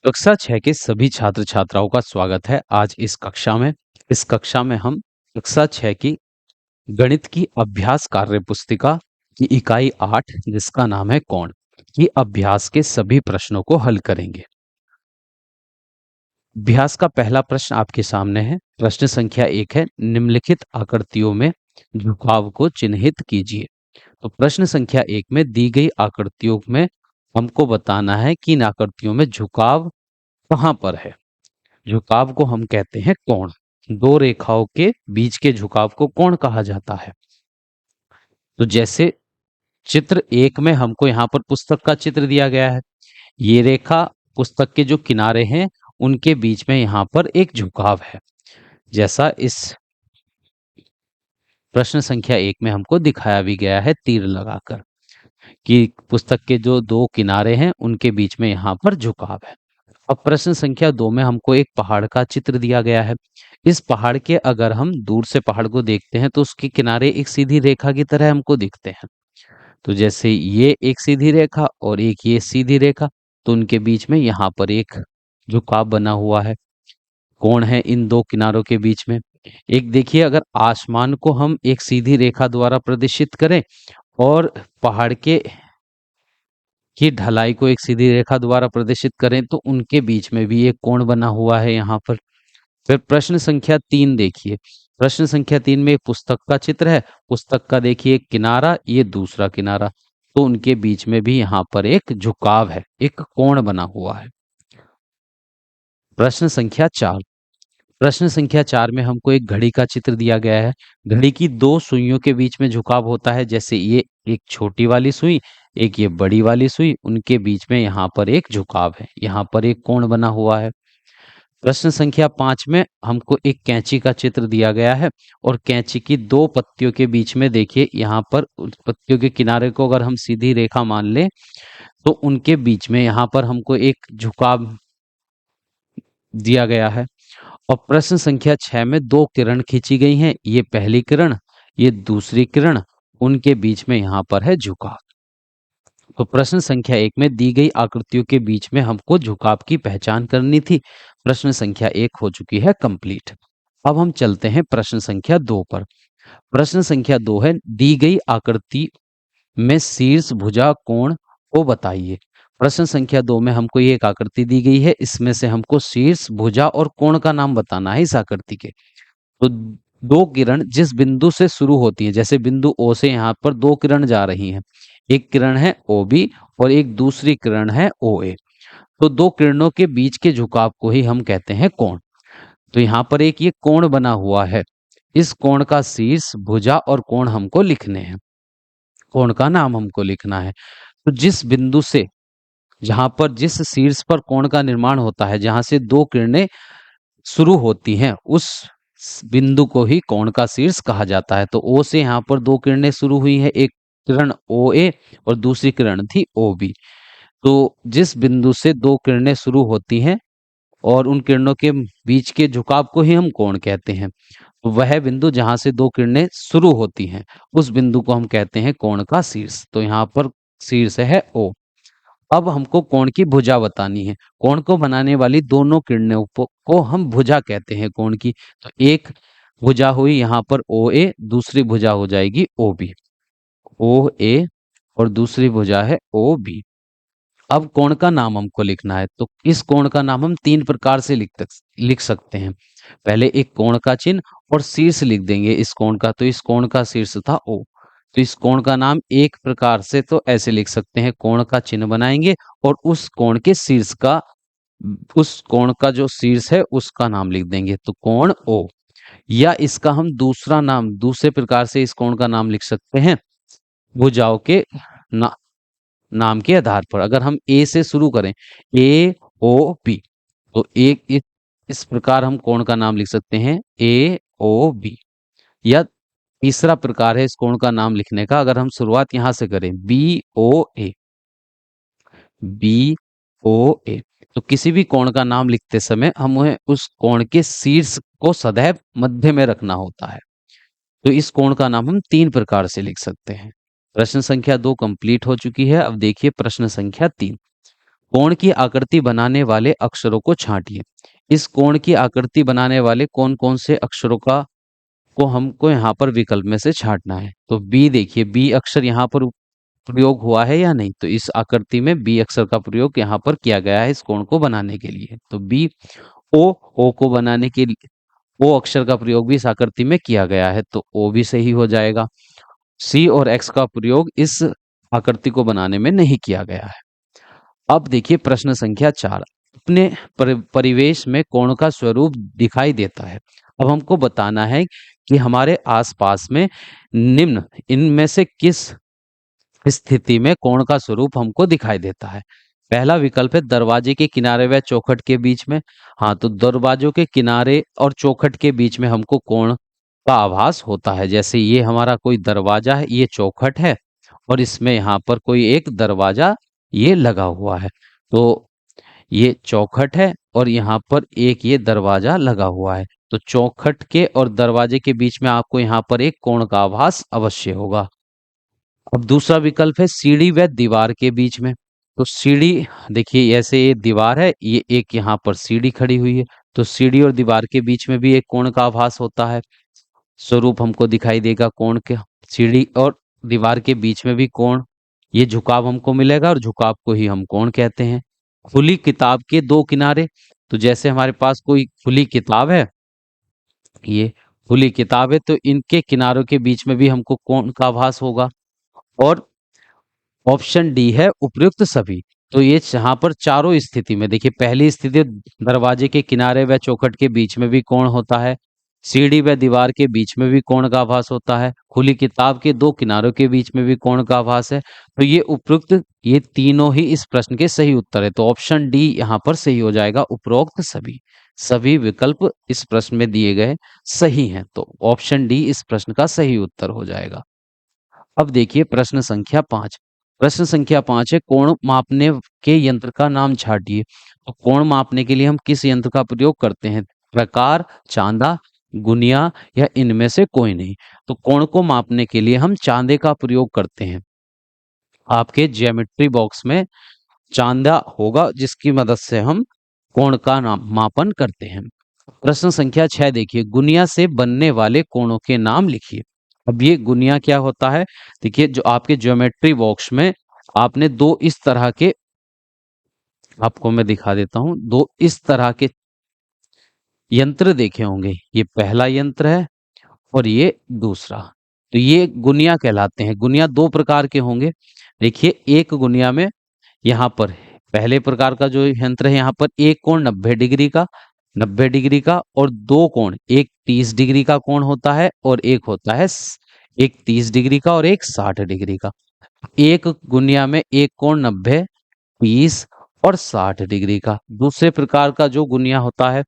कक्षा 6 के सभी छात्र छात्राओं का स्वागत है आज इस कक्षा में हम कक्षा 6 की गणित की अभ्यास कार्य पुस्तिका की इकाई 8 जिसका नाम है कोण की अभ्यास के सभी प्रश्नों को हल करेंगे। अभ्यास का पहला प्रश्न आपके सामने है। प्रश्न संख्या 1 है, निम्नलिखित आकृतियों में झुकाव को चिन्हित कीजिए। तो प्रश्न संख्या 1 में दी गई आकृतियों में हमको बताना है कि इन आकृतियों में झुकाव कहाँ पर है। झुकाव को हम कहते हैं कोण। दो रेखाओं के बीच के झुकाव को कोण कहा जाता है। तो जैसे चित्र 1 में हमको यहाँ पर पुस्तक का चित्र दिया गया है। ये रेखा पुस्तक के जो किनारे हैं उनके बीच में यहाँ पर एक झुकाव है, जैसा इस प्रश्न संख्या 1 में हमको दिखाया भी गया है तीर लगाकर कि पुस्तक के जो दो किनारे हैं उनके बीच में यहाँ पर झुकाव है। अब प्रश्न संख्या 2 में हमको एक पहाड़ का चित्र दिया गया है। इस पहाड़ के अगर हम दूर से पहाड़ को देखते हैं तो उसके किनारे एक सीधी रेखा की तरह हमको दिखते हैं। तो जैसे ये एक सीधी रेखा और एक ये सीधी रेखा, तो उनके बीच में यहाँ पर एक झुकाव बना हुआ है। कोण है इन दो किनारों के बीच में। एक देखिए, अगर आसमान को हम एक सीधी रेखा द्वारा प्रदर्शित करें और पहाड़ के की ढलाई को एक सीधी रेखा द्वारा प्रदर्शित करें तो उनके बीच में भी एक कोण बना हुआ है यहाँ पर। फिर प्रश्न संख्या 3 देखिए। प्रश्न संख्या 3 में एक पुस्तक का चित्र है। पुस्तक का देखिए एक किनारा, ये दूसरा किनारा, तो उनके बीच में भी यहाँ पर एक झुकाव है, एक कोण बना हुआ है। प्रश्न संख्या 4। प्रश्न संख्या 4 में हमको एक घड़ी का चित्र दिया गया है। घड़ी की दो सुइयों के बीच में झुकाव होता है, जैसे ये एक छोटी वाली सुई, एक ये बड़ी वाली सुई, उनके बीच में यहाँ पर एक झुकाव है, यहाँ पर एक कोण बना हुआ है। प्रश्न संख्या 5 में हमको एक कैंची का चित्र दिया गया है और कैंची की दो पत्तियों के बीच में देखिए यहाँ पर पत्तियों के किनारे को अगर हम सीधी रेखा मान लें तो उनके बीच में यहाँ पर हमको एक झुकाव दिया गया है। और प्रश्न संख्या 6 में दो किरण खींची गई हैं, ये पहली किरण, ये दूसरी किरण, उनके बीच में यहाँ पर है झुकाव। तो प्रश्न संख्या 1 में दी गई आकृतियों के बीच में हमको झुकाव की पहचान करनी थी। प्रश्न संख्या 1 हो चुकी है कंप्लीट। अब हम चलते हैं प्रश्न संख्या 2 पर। प्रश्न संख्या 2 है, दी गई आकृति में शीर्ष भुजा कोण को बताइए। प्रश्न संख्या 2 में हमको ये एक आकृति दी गई है, इसमें से हमको शीर्ष भुजा और कोण का नाम बताना है इस आकृति के। तो दो किरण जिस बिंदु से शुरू होती है, जैसे बिंदु ओ से यहाँ पर दो किरण जा रही हैं, एक किरण है ओ बी और एक दूसरी किरण है ओ ए। तो दो किरणों के बीच के झुकाव को ही हम कहते हैं कोण। तो यहाँ पर एक ये कोण बना हुआ है, इस कोण का शीर्ष भुजा और कोण हमको लिखने हैं, कोण का नाम हमको लिखना है। तो जिस बिंदु से जहां पर जिस शीर्ष पर कोण का निर्माण होता है, जहां से दो किरणें शुरू होती हैं, उस बिंदु को ही कोण का शीर्ष कहा जाता है। तो ओ से यहाँ पर दो किरणें शुरू हुई है, एक किरण ओ ए और दूसरी किरण थी ओ बी। तो जिस बिंदु से दो किरणें शुरू होती हैं और उन किरणों के बीच के झुकाव को ही हम कोण कहते हैं। तो वह बिंदु जहां से दो किरणें शुरू होती हैं उस बिंदु को हम कहते हैं कोण का शीर्ष। तो यहाँ पर शीर्ष है ओ। अब हमको कोण की भुजा बतानी है। कोण को बनाने वाली दोनों किरणों को हम भुजा कहते हैं कोण की। तो एक भुजा हुई यहाँ पर ओ ए, दूसरी भुजा हो जाएगी ओ बी, ओ ए और दूसरी भुजा है ओ बी। अब कोण का नाम हमको लिखना है, तो इस कोण का नाम हम तीन प्रकार से लिख सकते हैं। पहले एक कोण का चिन्ह और शीर्ष लिख देंगे इस कोण का। तो इस कोण का शीर्ष था ओ, तो इस कोण का नाम एक प्रकार से तो ऐसे लिख सकते हैं, कोण का चिन्ह बनाएंगे और उस कोण के शीर्ष का, उस कोण का जो शीर्ष है उसका नाम लिख देंगे, तो कोण ओ। या इसका हम दूसरा नाम, दूसरे प्रकार से इस कोण का नाम लिख सकते हैं भुजाओं के नाम के आधार पर। अगर हम ए से शुरू करें, ए ओ बी, तो एक इस प्रकार हम कोण का नाम लिख सकते हैं ए ओ बी। या तीसरा प्रकार है इस कोण का नाम लिखने का, अगर हम शुरुआत यहां से करें बी ओ ए, बी ओ ए। तो किसी भी कोण का नाम लिखते समय हमें उस कोण के शीर्ष को सदैव मध्य में रखना होता है। तो इस कोण का नाम हम तीन प्रकार से लिख सकते हैं। प्रश्न संख्या 2 कंप्लीट हो चुकी है। अब देखिए प्रश्न संख्या 3। कोण की आकृति बनाने वाले अक्षरों को छांटिए। इस कोण की आकृति बनाने वाले कौन कौन से अक्षरों का को हमको यहाँ पर विकल्प में से छांटना है। तो बी, देखिए बी अक्षर यहाँ पर प्रयोग हुआ है या नहीं, तो इस आकृति में बी अक्षर का प्रयोग यहाँ पर किया गया है इस कोण को बनाने के लिए। तो बी। ओ, ओ को बनाने के लिए ओ अक्षर का प्रयोग भी इस आकृति में किया गया है, तो ओ भी सही हो जाएगा। सी और एक्स का प्रयोग इस आकृति को बनाने में नहीं किया गया है। अब देखिए प्रश्न संख्या 4। अपने परिवेश में कोण का स्वरूप दिखाई देता है। अब हमको बताना है कि हमारे आसपास में निम्न इनमें से किस स्थिति में कोण का स्वरूप हमको दिखाई देता है। पहला विकल्प है दरवाजे के किनारे व चौखट के बीच में। हाँ, तो दरवाजों के किनारे और चौखट के बीच में हमको कोण का आभास होता है। जैसे ये हमारा कोई दरवाजा है, ये चौखट है और इसमें यहाँ पर कोई एक दरवाजा ये लगा हुआ है। तो ये चौखट है और यहाँ पर एक ये दरवाजा लगा हुआ है। तो चौखट के और दरवाजे के बीच में आपको यहाँ पर एक कोण का आभास अवश्य होगा। अब दूसरा विकल्प है सीढ़ी व दीवार के बीच में। तो सीढ़ी, देखिए ऐसे ये दीवार है, ये एक यहाँ पर सीढ़ी खड़ी हुई है, तो सीढ़ी और दीवार के बीच में भी एक कोण का आभास होता है। स्वरूप हमको दिखाई देगा कोण के। सीढ़ी और दीवार के बीच में भी कोण, ये झुकाव हमको मिलेगा और झुकाव को ही हम कोण कहते हैं। खुली किताब के दो किनारे, तो जैसे हमारे पास कोई खुली किताब है, ये खुली किताब है, तो इनके किनारों के बीच में भी हमको कोण का आभास होगा। और ऑप्शन डी है उपयुक्त सभी। तो ये यहाँ पर चारों स्थिति में, देखिए पहली स्थिति दरवाजे के किनारे व चौखट के बीच में भी कोण होता है, सीढ़ी व दीवार के बीच में भी कोण का आभास होता है, खुली किताब के दो किनारों के बीच में भी कोण का आभास है। तो ये उपयुक्त, ये तीनों ही इस प्रश्न के सही उत्तर है। तो ऑप्शन डी यहाँ पर सही हो जाएगा, उपरोक्त सभी। सभी विकल्प इस प्रश्न में दिए गए सही हैं, तो ऑप्शन डी इस प्रश्न का सही उत्तर हो जाएगा। अब देखिए प्रश्न संख्या 5। प्रश्न संख्या 5 है कोण मापने के यंत्र का नाम छाटिए। तो कोण मापने के लिए हम किस यंत्र का प्रयोग करते हैं? प्रकार, चांदा, गुनिया या इनमें से कोई नहीं। तो कोण को मापने के लिए हम चांदे का प्रयोग करते हैं। आपके ज्योमेट्री बॉक्स में चांदा होगा जिसकी मदद से हम कोण का मापन करते हैं। प्रश्न संख्या 6 देखिए, गुनिया से बनने वाले कोणों के नाम लिखिए। अब ये गुनिया क्या होता है? देखिए जो आपके ज्योमेट्री बॉक्स में आपने दो इस तरह के, आपको मैं दिखा देता हूं, दो इस तरह के यंत्र देखे होंगे। ये पहला यंत्र है और ये दूसरा। तो ये गुनिया कहलाते हैं। गुनिया दो प्रकार के होंगे। देखिए एक गुनिया में यहाँ पर पहले प्रकार का जो यंत्र है, यहाँ पर एक कोण 90 डिग्री का और दो कोण, एक 30 डिग्री का कोण होता है और एक होता है एक 30 डिग्री का और एक 60 डिग्री का। एक गुनिया में एक कोण 90, 30 और 60 डिग्री का। दूसरे प्रकार का जो गुनिया होता है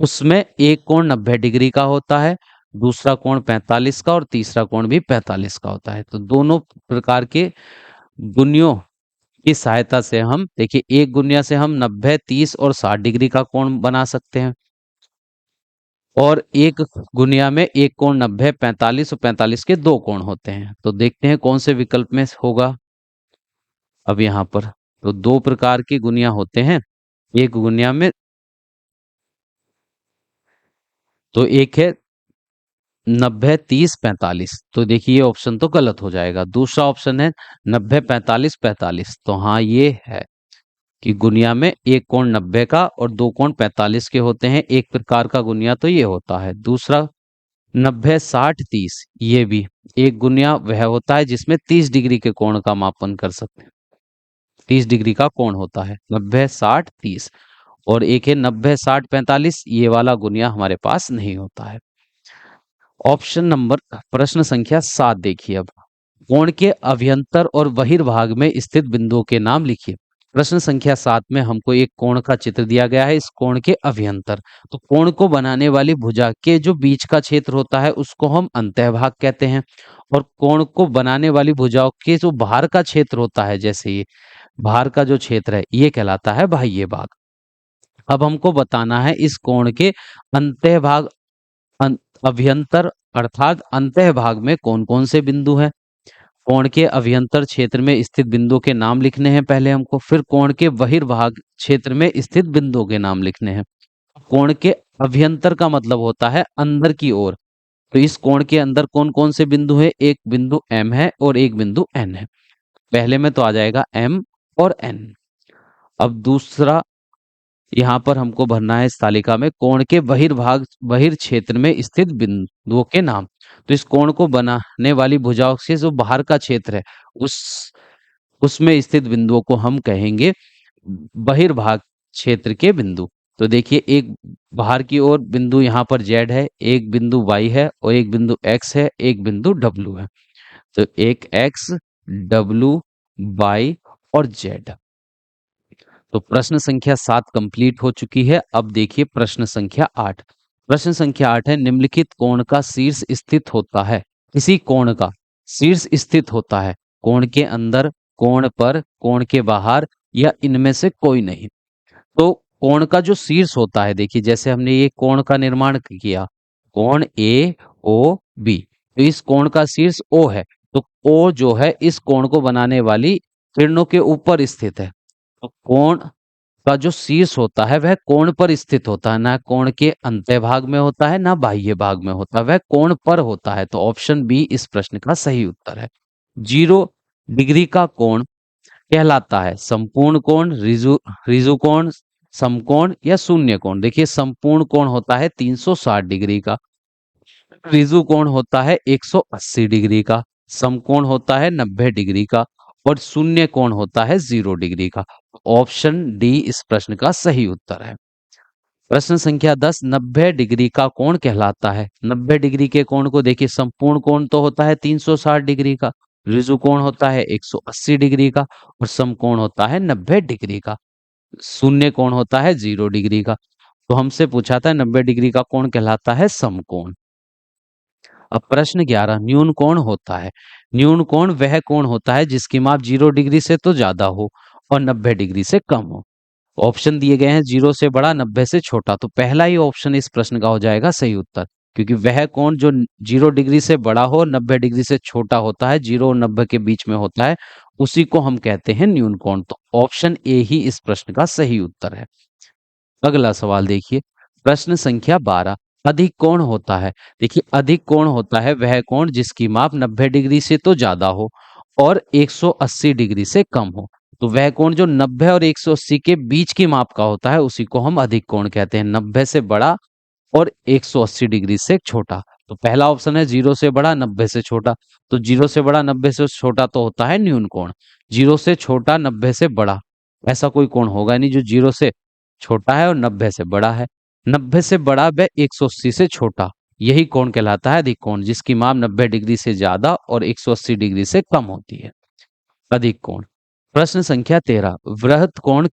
उसमें एक कोण 90 डिग्री का होता है, दूसरा कोण 45 का और तीसरा कोण भी 45 का होता है। तो दोनों प्रकार के गुनियों की सहायता से हम, देखिए एक गुनिया से हम 90, 30 और 60 डिग्री का कोण बना सकते हैं और एक गुनिया में एक कोण 90, 45 और 45 के दो कोण होते हैं। तो देखते हैं कौन से विकल्प में होगा। अब यहाँ पर तो दो प्रकार की गुनिया होते हैं। एक गुनिया में तो एक है 90, 30, 45। तो देखिए ये ऑप्शन तो गलत हो जाएगा। दूसरा ऑप्शन है 90, 45, 45। तो हाँ ये है कि गुनिया में एक कोण 90 का और दो कोण 45 के होते हैं। एक प्रकार का गुनिया तो ये होता है। दूसरा 90, 60, 30, ये भी एक गुनिया वह होता है जिसमें 30 डिग्री के कोण का मापन कर सकते हैं। 30 डिग्री का कोण होता है 90, 60, 30। और एक है 90, 60, 45, ये वाला गुनिया हमारे पास नहीं होता है। ऑप्शन नंबर प्रश्न संख्या 7 देखिए। अब कोण के अभ्यंतर और बहिर्भाग में स्थित बिंदुओं के नाम लिखिए। प्रश्न संख्या 7 में हमको एक कोण का चित्र दिया गया है। इस कोण के अभ्यंतर, तो कोण को बनाने वाली भुजा के जो बीच का क्षेत्र होता है उसको हम अंतःभाग कहते हैं और कोण को बनाने वाली भुजाओं के जो बाहर का क्षेत्र होता है, जैसे ये बाहर का जो क्षेत्र है, ये कहलाता है बाह्य भाग। अब हमको बताना है इस कोण के अंतःभाग, अभ्यंतर अर्थात अंतःभाग में कौन कौन से बिंदु हैं। कोण के अभ्यंतर क्षेत्र में स्थित बिंदु के नाम लिखने हैं पहले हमको, फिर कोण के बहिर्भाग क्षेत्र में स्थित बिंदु के नाम लिखने हैं। कोण के अभ्यंतर का मतलब होता है अंदर की ओर। तो इस कोण के अंदर कौन कौन से बिंदु है? एक बिंदु M है और एक बिंदु N है। पहले में तो आ जाएगा M और N। अब दूसरा यहाँ पर हमको भरना है इस तालिका में कोण के बहिर् क्षेत्र में स्थित बिंदुओं के नाम। तो इस कोण को बनाने वाली भुजाओं से जो बाहर का क्षेत्र है उस उसमें स्थित बिंदुओं को हम कहेंगे बहिर्भाग क्षेत्र के बिंदु। तो देखिए एक बाहर की ओर बिंदु यहाँ पर Z है, एक बिंदु Y है और एक बिंदु X है, एक बिंदु W है। तो एक X, W, Y और Z। तो प्रश्न संख्या 7 कंप्लीट हो चुकी है। अब देखिए प्रश्न संख्या 8। प्रश्न संख्या 8 है, निम्नलिखित कोण का शीर्ष स्थित होता है। किसी कोण का शीर्ष स्थित होता है, कोण के अंदर, कोण पर, कोण के बाहर या इनमें से कोई नहीं। तो कोण का जो शीर्ष होता है, देखिए जैसे हमने ये कोण का निर्माण किया, कोण ए ओ बी, तो इस कोण का शीर्ष ओ है। तो ओ जो है इस कोण को बनाने वाली किरणों के ऊपर स्थित है। तो कोण का जो शीर्ष होता है वह कोण पर स्थित होता है, ना कोण के अंत्य भाग में होता है ना बाह्य भाग में होता है, वह कोण पर होता है। तो ऑप्शन बी इस प्रश्न का सही उत्तर है। 0 डिग्री का कोण कहलाता है संपूर्ण कोण, रिजु कोण, समकोण या शून्य कोण। देखिए संपूर्ण कोण होता है 360 डिग्री का, रिजु कोण होता है 180 डिग्री का, समकोण होता है 90 डिग्री का और शून्य कोण होता है 0 डिग्री का। ऑप्शन डी इस प्रश्न का सही उत्तर है। प्रश्न संख्या 10, 90 डिग्री का कोण कहलाता है। 90 डिग्री के कोण को देखिए संपूर्ण कोण तो होता है 360 डिग्री का, रिजु कोण होता है 180 डिग्री का और समकोण होता है 90 डिग्री का, शून्य कोण होता है 0 डिग्री का। तो हमसे पूछा था 90 डिग्री का कोण कहलाता है समकोण। अब प्रश्न 11, न्यून कोण होता है। न्यून कोण वह कोण होता है जिसकी माप 0 डिग्री से तो ज्यादा हो और 90 डिग्री से कम हो। ऑप्शन दिए गए हैं 0 से बड़ा, 90 से छोटा। तो पहला ही ऑप्शन इस प्रश्न का हो जाएगा सही उत्तर, क्योंकि वह कोण जो 0 डिग्री से बड़ा हो, 90 डिग्री से छोटा होता है, 0 और 90 के बीच में होता है, उसी को हम कहते हैं न्यून कोण। तो ऑप्शन ए ही इस प्रश्न का सही उत्तर है। अगला सवाल देखिए, प्रश्न संख्या 12, अधिक कोण होता है। देखिए अधिक कोण होता है वह कोण जिसकी माप 90 डिग्री से तो ज्यादा हो और 180 डिग्री से कम हो। तो वह कोण जो 90 और 180 के बीच की माप का होता है उसी को हम अधिक कोण कहते हैं। 90 से बड़ा और 180 डिग्री से छोटा। तो पहला ऑप्शन है 0 से बड़ा, 90 से छोटा। तो 0 से बड़ा, 90 से छोटा तो होता है न्यून कोण। 0 से छोटा, 90 से बड़ा, ऐसा कोई कोण होगा नहीं जो 0 से छोटा है और 90 से बड़ा है। 90 से बड़ा व 180 से छोटा, यही कोण कहलाता है अधिक कोण, जिसकी माप 90 डिग्री से ज्यादा और 180 डिग्री से कम होती है, अधिक कोण। प्रश्न संख्या 13, वृहत कोण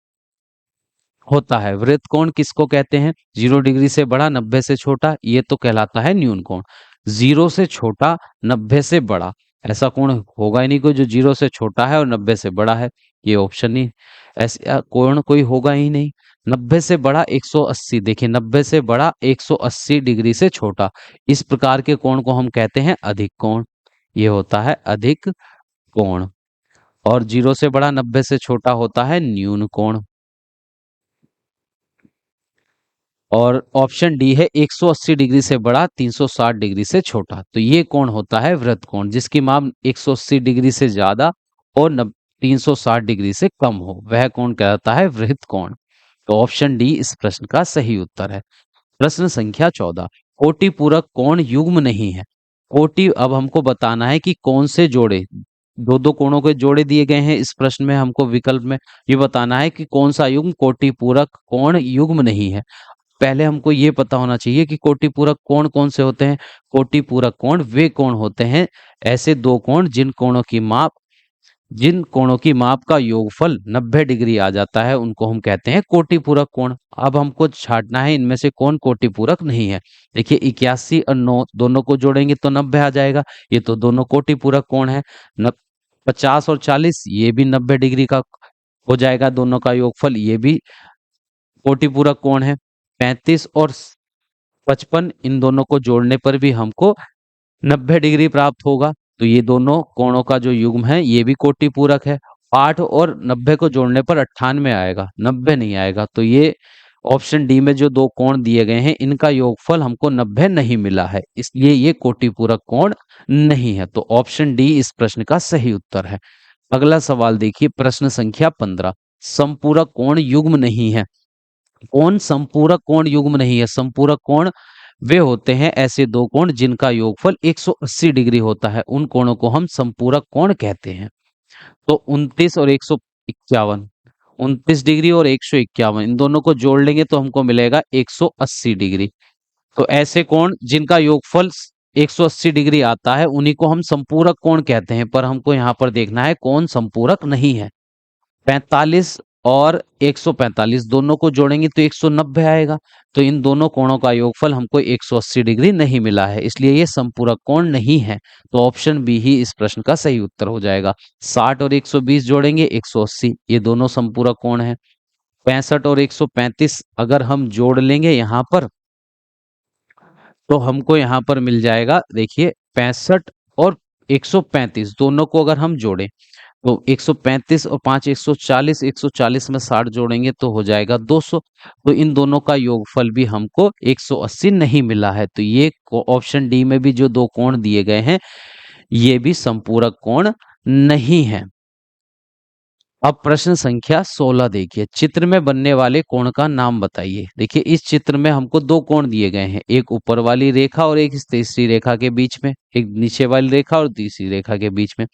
होता है। वृत्त कोण किसको कहते हैं? 0 डिग्री से बड़ा, 90 से छोटा, ये तो कहलाता है न्यून कोण। 0 से छोटा, 90 से बड़ा, ऐसा कोण होगा ही नहीं कोई जो 0 से छोटा है और 90 से बड़ा है, ये ऑप्शन ही, ऐसा कोण कोई होगा ही नहीं। 90 से बड़ा 180, देखिए 90 से बड़ा 180 डिग्री से छोटा, इस प्रकार के कोण को हम कहते हैं अधिक कोण, ये होता है अधिक कोण। और 0 से बड़ा 90 से छोटा होता है न्यून कोण। और ऑप्शन डी है 180 डिग्री से बड़ा, 360 डिग्री से छोटा। तो ये कोण होता है वृत्त कोण, जिसकी माप 180 डिग्री से ज्यादा और 360 डिग्री से कम हो, वह कोण कहलाता है वृत्त कोण। तो ऑप्शन डी इस प्रश्न का सही उत्तर है। प्रश्न संख्या 14, कोटि पूरक कोण युग्म नहीं है। कोटि, अब हमको बताना है कि कौन से जोड़े, दो दो कोणों के जोड़े दिए गए हैं इस प्रश्न में, हमको विकल्प में ये बताना है कि कौन सा युग्म कोटि पूरक कोण युग्म नहीं है। पहले हमको ये पता होना चाहिए कि कोटि पूरक कोण कौन से होते हैं। कोटि पूरक कोण वे कोण होते हैं, ऐसे दो कोण जिन कोणों की माप का योगफल 90 डिग्री आ जाता है, उनको हम कहते हैं कोटि पूरक कोण। अब हमको छांटना है इनमें से कौन कोटि पूरक नहीं है। देखिए 81 और 9 दोनों को जोड़ेंगे तो 90 आ जाएगा, ये तो दोनों कोटि पूरक कोण है। 50 और 40 ये भी 90 डिग्री का हो जाएगा, दोनों का योगफल, ये भी कोटि पूरक कोण है। 35 और 55 इन दोनों को जोड़ने पर भी हमको 90 डिग्री प्राप्त होगा। तो ये दोनों कोणों का जो युग्म है ये भी कोटि पूरक है। 8 और 90 को जोड़ने पर 98 आएगा, 90 नहीं आएगा। तो ये ऑप्शन डी में जो दो कोण दिए गए हैं इनका योगफल हमको 90 नहीं मिला है, इसलिए ये कोटि पूरक कोण नहीं है। तो ऑप्शन डी इस प्रश्न का सही उत्तर है। अगला सवाल देखिए, प्रश्न संख्या 15। संपूरक कोण युग्म नहीं है। कौन संपूरक कोण युग्म नहीं है? संपूरक कोण वे होते हैं ऐसे दो कोण जिनका योगफल 180 डिग्री होता है, उन कोणों को हम संपूरक कोण कहते हैं। तो 29 और 151, 29 डिग्री और 151, इन दोनों को जोड़ लेंगे तो हमको मिलेगा 180 डिग्री। तो ऐसे कोण जिनका योगफल 180 डिग्री आता है उन्हीं को हम संपूरक कोण कहते हैं, पर हमको यहाँ पर देखना है कौन संपूरक नहीं है। 45 और 145 दोनों को जोड़ेंगे तो 190 आएगा। तो इन दोनों कोणों का योगफल हमको 180 डिग्री नहीं मिला है, इसलिए ये संपूरक कोण नहीं है। तो ऑप्शन बी ही इस प्रश्न का सही उत्तर हो जाएगा। 60 और 120 जोड़ेंगे 180, ये दोनों संपूरक कोण है। 65 और 135 अगर हम जोड़ लेंगे यहाँ पर तो हमको यहाँ पर मिल जाएगा, देखिए 65 और 135 दोनों को अगर हम जोड़ें तो 135 और 5 140, 140 में 60 जोड़ेंगे तो हो जाएगा 200। तो इन दोनों का योगफल भी हमको 180 नहीं मिला है। तो ये ऑप्शन डी में भी जो दो कोण दिए गए हैं ये भी संपूरक कोण नहीं है। अब प्रश्न संख्या 16 देखिए, चित्र में बनने वाले कोण का नाम बताइए। देखिए इस चित्र में हमको दो कोण दिए गए हैं, एक ऊपर वाली रेखा और एक तीसरी रेखा के बीच में, एक नीचे वाली रेखा और तीसरी रेखा के बीच में।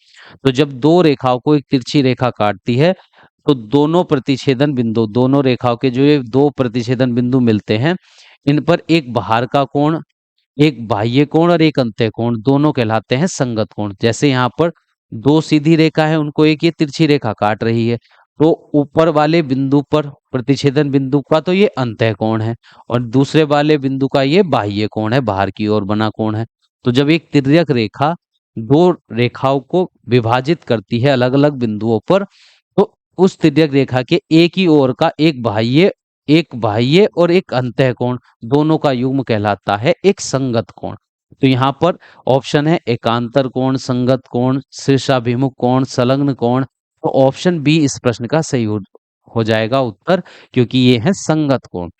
तो जब दो रेखाओं को एक तिरछी रेखा काटती है तो दोनों प्रतिच्छेदन बिंदु, दोनों रेखाओं के जो ये दो प्रतिच्छेदन बिंदु मिलते हैं इन पर एक बाहर का कोण, एक बाह्य कोण और एक अंत्य कोण दोनों कहलाते हैं संगत कोण। जैसे यहाँ पर दो सीधी रेखा है, उनको एक ये तिरछी रेखा काट रही है, तो ऊपर वाले बिंदु पर प्रतिच्छेदन बिंदु का तो ये अंतः कोण है और दूसरे वाले बिंदु का ये बाह्य कोण है, बाहर की ओर बना कोण है। तो जब एक तिर्यक रेखा दो रेखाओं को विभाजित करती है अलग अलग बिंदुओं पर, तो उस तिर्यक रेखा के एक ही ओर का एक बाह्य और एक अंतः कोण दोनों का युग्म कहलाता है एक संगत कोण। तो यहाँ पर ऑप्शन है एकांतर कोण, संगत कोण, शीर्षाभिमुख कोण, संलग्न कोण। तो ऑप्शन बी इस प्रश्न का सही हो जाएगा उत्तर, क्योंकि ये है संगत कोण।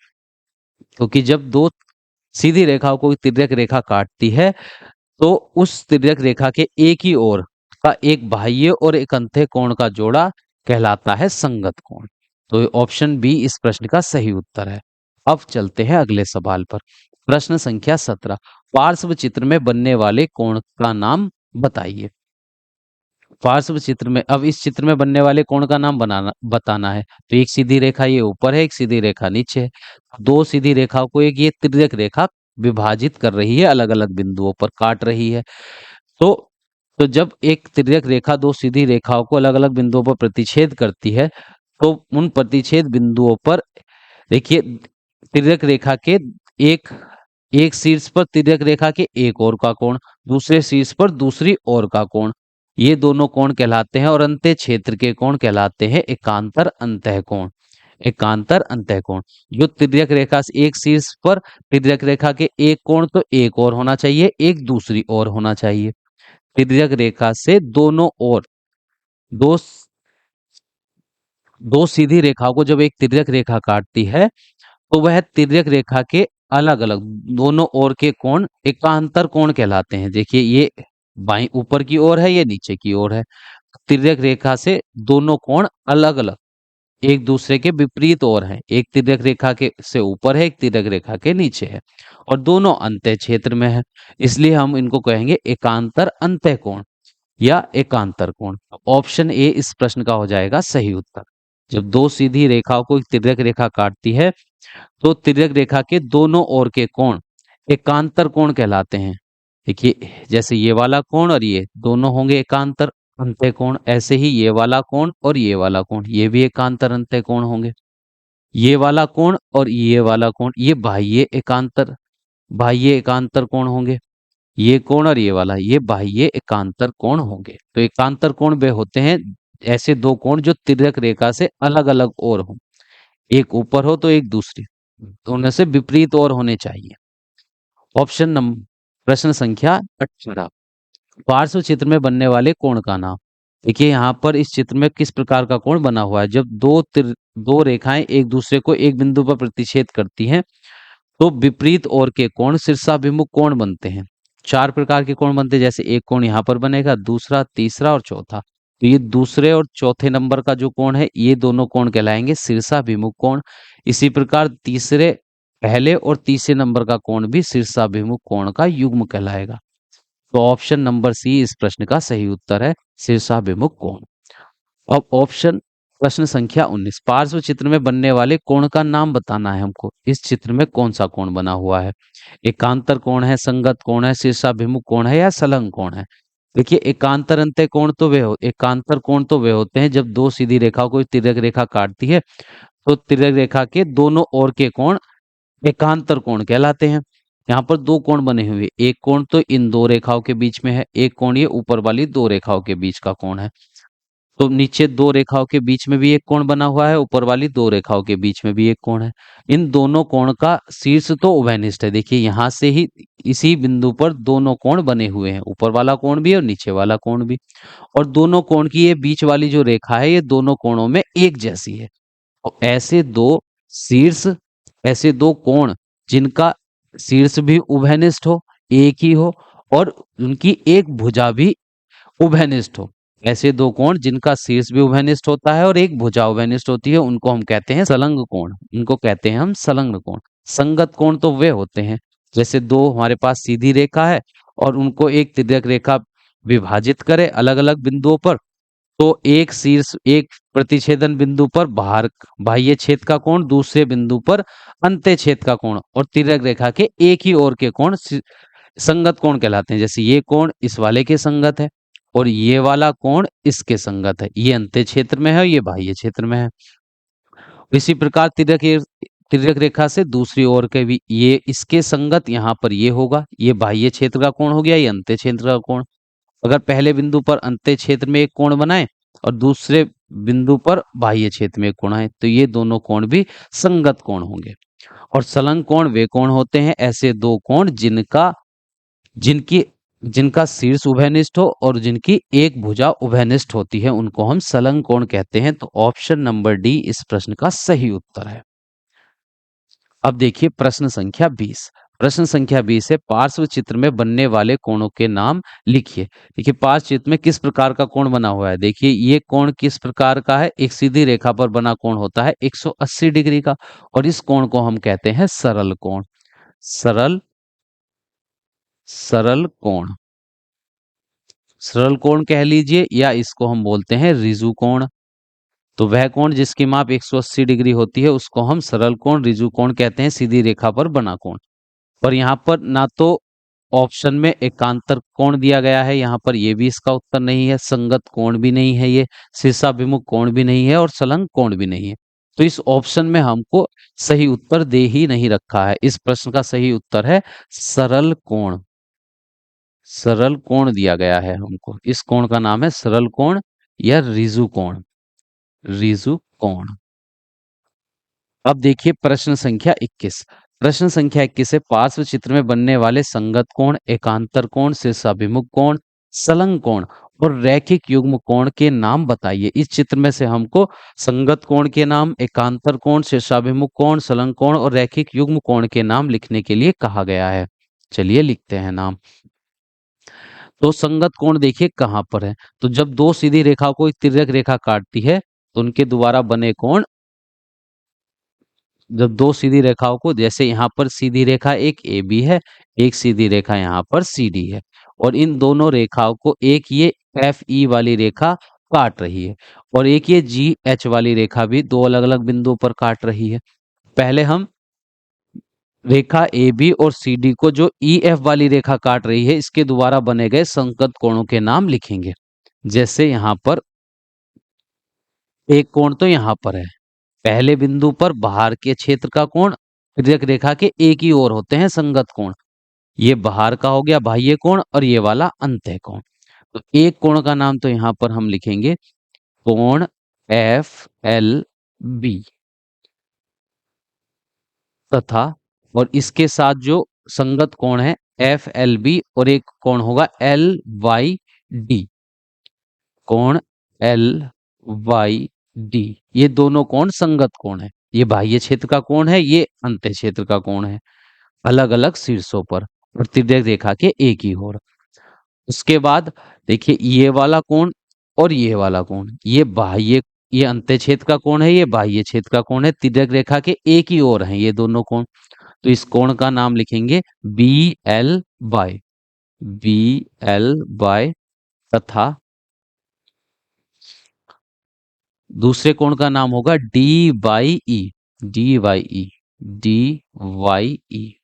क्योंकि जब दो सीधी रेखाओं को तिर्यक रेखा काटती है तो उस तिर्यक रेखा के एक ही ओर का एक बाह्य और एक अंत्य कोण का जोड़ा कहलाता है संगत कोण। तो ऑप्शन बी इस प्रश्न का सही उत्तर है। अब चलते हैं अगले सवाल पर। प्रश्न संख्या 17, पार्श्व चित्र में बनने वाले कोण का नाम बताइए। पार्श्व चित्र में, अब इस चित्र में बनने वाले कोण का नाम बताना है। तो एक सीधी रेखा ये ऊपर है, एक सीधी रेखा नीचे है। दो सीधी रेखाओं को एक ये तिर्यक रेखा विभाजित कर रही है, अलग अलग बिंदुओं पर काट रही है। तो तो जब एक तिर्यक रेखा दो सीधी रेखाओं को अलग अलग बिंदुओं पर प्रतिच्छेद करती है तो उन प्रतिच्छेद बिंदुओं पर देखिए तिर्यक रेखा के एक एक शीर्ष पर तिर्यक रेखा के एक ओर का कोण, दूसरे शीर्ष पर दूसरी ओर का कोण, ये दोनों कोण कहलाते हैं और अंत्य क्षेत्र के कोण कहलाते हैं एकांतर अंतः कोण। एकांतर अंतः कोण, जो तिर्यक रेखा से एक शीर्ष पर तिर्यक रेखा के एक कोण तो एक और होना चाहिए, एक दूसरी ओर होना चाहिए। तिर्यक रेखा से दोनों ओर दो दो सीधी रेखाओं को जब एक तिर्यक रेखा काटती है तो वह तिर्यक रेखा के अलग अलग दोनों ओर के कोण एकांतर कोण कहलाते हैं। देखिए ये बाईं ऊपर की ओर है, ये नीचे की ओर है। तिर्यक रेखा से दोनों कोण अलग अलग एक दूसरे के विपरीत ओर है, एक तिर्यक रेखा के से ऊपर है, एक तिर्यक रेखा के नीचे है और दोनों अंतः क्षेत्र में है, इसलिए हम इनको कहेंगे एकांतर अंतः कोण या एकांतर कोण। ऑप्शन ए इस प्रश्न का हो जाएगा सही उत्तर। जब दो सीधी रेखाओं को एक तिर्यक रेखा काटती है तो तिर्यक रेखा के दोनों ओर के कोण एकांतर कोण कहलाते हैं। देखिए जैसे ये वाला कोण और ये दोनों होंगे एकांतर अंत्य कोण, ऐसे ही ये वाला कोण और ये वाला कोण ये भी एकांतर अंत्य कोण होंगे। ये वाला कोण और ये वाला कोण ये बाह्य एकांतर कोण होंगे। ये कोण और ये बाह्य एकांतर कोण होंगे। तो एकांतर कोण वे होते हैं ऐसे दो कोण जो तिर्यक रेखा से अलग अलग ओर हो, एक ऊपर हो तो एक दूसरी, दोनों से विपरीत ओर होने चाहिए। ऑप्शन नंबर प्रश्न संख्या 18, पार्श्व चित्र में बनने वाले कोण का नाम। देखिए यहाँ पर इस चित्र में किस प्रकार का कोण बना हुआ है। जब दो रेखाएं एक दूसरे को एक बिंदु पर प्रतिच्छेद करती हैं तो विपरीत ओर के कोण शीर्षाभिमुख कोण बनते हैं। चार प्रकार के कोण बनते हैं, जैसे एक कोण यहाँ पर बनेगा, दूसरा, तीसरा और चौथा। तो ये दूसरे और चौथे नंबर का जो कोण है ये दोनों कोण कहलाएंगे शीर्षाभिमुख कोण। इसी प्रकार तीसरे, पहले और तीसरे नंबर का कोण भी शीर्षाभिमुख कोण का युग्म कहलाएगा। तो ऑप्शन नंबर सी इस प्रश्न का सही उत्तर है, शीर्षाभिमुख कोण। अब ऑप्शन प्रश्न संख्या 19, पार्श्व चित्र में बनने वाले कोण का नाम बताना है हमको। इस चित्र में कौन सा कोण बना हुआ है? एकांतर कोण है, संगत कोण है, शीर्षाभिमुख कोण है या संलग्न कोण है? देखिए एकांतर कोण तो वे होते हैं जब दो सीधी रेखाओं को तिर्यक रेखा काटती है तो तिर्यक रेखा के दोनों ओर के कोण एकांतर कोण कहलाते हैं। यहाँ पर दो कोण बने हुए, एक कोण तो इन दो रेखाओं के बीच में है, एक कोण ये ऊपर वाली दो रेखाओं के बीच का कोण है। तो नीचे दो रेखाओं के बीच में भी एक कोण बना हुआ है, ऊपर वाली दो रेखाओं के बीच में भी एक कोण है। इन दोनों कोण का शीर्ष तो उभयनिष्ठ है। देखिए यहाँ से ही इसी बिंदु पर दोनों कोण बने हुए हैं, ऊपर वाला कोण भी और नीचे वाला कोण भी। और दोनों कोण की ये बीच वाली जो रेखा है ये दोनों कोणों में एक जैसी है। और शीर्ष ऐसे दो कोण जिनका शीर्ष भी उभयनिष्ठ हो, एक ही हो, और उनकी एक भुजा भी उभयनिष्ठ हो, ऐसे दो कोण जिनका शीर्ष भी उभयनिष्ठ होता है और एक भुजा उभयनिष्ठ होती है उनको हम कहते हैं संलग्न कोण। इनको कहते हैं हम संलग्न कोण। संगत कोण तो वे होते हैं जैसे दो हमारे पास सीधी रेखा है और उनको एक तिर्यक रेखा विभाजित करे अलग अलग बिंदुओं पर, तो एक प्रतिच्छेदन बिंदु पर बाह्य छेद का कोण, दूसरे बिंदु पर अंत्य छेद का कोण, और तिर्यक रेखा के एक ही ओर के कोण संगत कोण कहलाते हैं। जैसे ये कोण इस वाले के संगत है और ये वाला कोण इसके संगत है, ये अंत्य क्षेत्र में है और ये बाह्य क्षेत्र में है। इसी प्रकार तिर्यक रेखा से दूसरी ओर के भी ये इसके संगत यहाँ पर ये होगा, ये बाह्य क्षेत्र का कोण हो गया, ये अंत्य क्षेत्र का कोण। अगर पहले बिंदु पर अंत्य क्षेत्र में एक कोण बनाए और दूसरे बिंदु पर बाह्य क्षेत्र में एक कोण है तो ये दोनों कोण भी संगत कोण होंगे। और संलग्न कोण वे कोण होते हैं ऐसे दो कोण जिनकी जिनका शीर्ष उभयनिष्ठ हो और जिनकी एक भुजा उभयनिष्ठ होती है उनको हम संलग्न कोण कहते हैं। तो ऑप्शन नंबर डी इस प्रश्न का सही उत्तर है। अब देखिए प्रश्न संख्या 20। प्रश्न संख्या 20 है, पार्श्व चित्र में बनने वाले कोणों के नाम लिखिए। देखिए पार्श्व चित्र में किस प्रकार का कोण बना हुआ है। देखिए ये कोण किस प्रकार का है, एक सीधी रेखा पर बना कोण होता है 180 डिग्री का, और इस कोण को हम कहते हैं सरल कोण। सरल सरल कोण, सरल कोण कह लीजिए या इसको हम बोलते हैं ऋजु कोण। तो वह कोण जिसकी माप 180 डिग्री होती है उसको हम सरल कोण, ऋजु कोण कहते हैं, सीधी रेखा पर बना कोण। और यहाँ पर ना तो ऑप्शन में एकांतर कोण दिया गया है, यहाँ पर ये भी इसका उत्तर नहीं है, संगत कोण भी नहीं है, ये शीर्षाभिमुख कोण भी नहीं है और संलग्न कोण भी नहीं है। तो इस ऑप्शन में हमको सही उत्तर दे ही नहीं रखा है। इस प्रश्न का सही उत्तर है सरल कोण। सरल कोण दिया गया है हमको, इस कोण का नाम है सरल कोण या ऋजु कोण। ऋजु कोण। अब देखिए प्रश्न संख्या 21। प्रश्न संख्या 21 है, पार्श्व चित्र में बनने वाले संगत कोण, एकांतर कोण, शीर्षाभिमुख कोण, संलग्न कोण और रैखिक युग्म कोण के नाम बताइए। इस चित्र में से हमको संगत कोण के नाम, एकांतर कोण, शीर्षाभिमुख कोण, संलग्न कोण और रैखिक युग्म कोण के नाम लिखने के लिए कहा गया है। चलिए लिखते हैं नाम। तो संगत कोण देखिए कहाँ पर है, तो जब दो सीधी रेखाओं को एक तिर्यक रेखा काटती है तो उनके द्वारा बने कोण, जब दो सीधी रेखाओं को, जैसे यहाँ पर सीधी रेखा एक ए बी है, एक सीधी रेखा यहाँ पर सी डी है, और इन दोनों रेखाओं को एक ये एफ ई वाली रेखा काट रही है और एक ये जी एच वाली रेखा भी दो अलग अलग बिंदुओं पर काट रही है। पहले हम रेखा ए बी और सी डी को, जो ई एफ वाली रेखा काट रही है, इसके द्वारा बने गए संगत कोणों के नाम लिखेंगे। जैसे यहाँ पर एक कोण तो यहाँ पर है, पहले बिंदु पर बाहर के क्षेत्र का कोण तिर्यक रेखा के एक ही ओर होते हैं संगत कोण, ये बाहर का हो गया बाह्य कोण और ये वाला अंतः कोण। तो एक कोण का नाम तो यहाँ पर हम लिखेंगे कोण एफ एल बी, तथा और इसके साथ जो संगत कोण है एफ एल बी और एक कोण होगा एल वाई डी। कोण एल वाई डी, ये दोनों कोण संगत कोण है। ये बाह्य क्षेत्र का कोण है, ये अंत्य क्षेत्र का कोण है, अलग अलग शीर्षों पर और तिर्यक रेखा के एक ही ओर। उसके बाद देखिए ये वाला कोण और ये वाला कोण, ये बाह्य, ये अंत्य क्षेत्र का कोण है, ये बाह्य क्षेत्र का कोण है, तिर्यक रेखा के एक ही ओर हैं ये दोनों कोण। तो इस कोण का नाम लिखेंगे B L Y, B L Y, तथा दूसरे कोण का नाम होगा D Y E, D Y E, D Y E.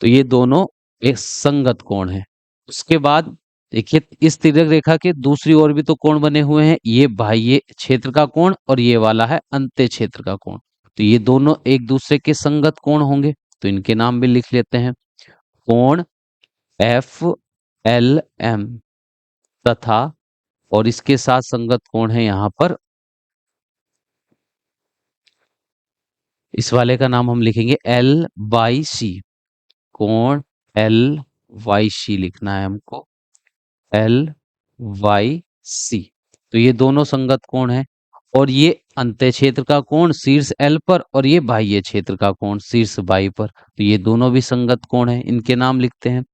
तो ये दोनों एक संगत कोण है। उसके बाद देखिए इस तिर्यक रेखा के दूसरी ओर भी तो कोण बने हुए हैं, ये बाह्य क्षेत्र का कोण और ये वाला है अंत्य क्षेत्र का कोण। तो ये दोनों एक दूसरे के संगत कोण होंगे, तो इनके नाम भी लिख लेते हैं। कोण एफ एल एम तथा, और इसके साथ संगत कोण है यहां पर, इस वाले का नाम हम लिखेंगे एल बाई सी। कोण एल वाई सी लिखना है हमको, एल वाई सी। तो ये दोनों संगत कोण है, और ये अंत्य क्षेत्र का कोण शीर्ष एल पर और ये बाह्य क्षेत्र का कोण शीर्ष बाई पर, तो ये दोनों भी संगत कोण है। इनके नाम लिखते हैं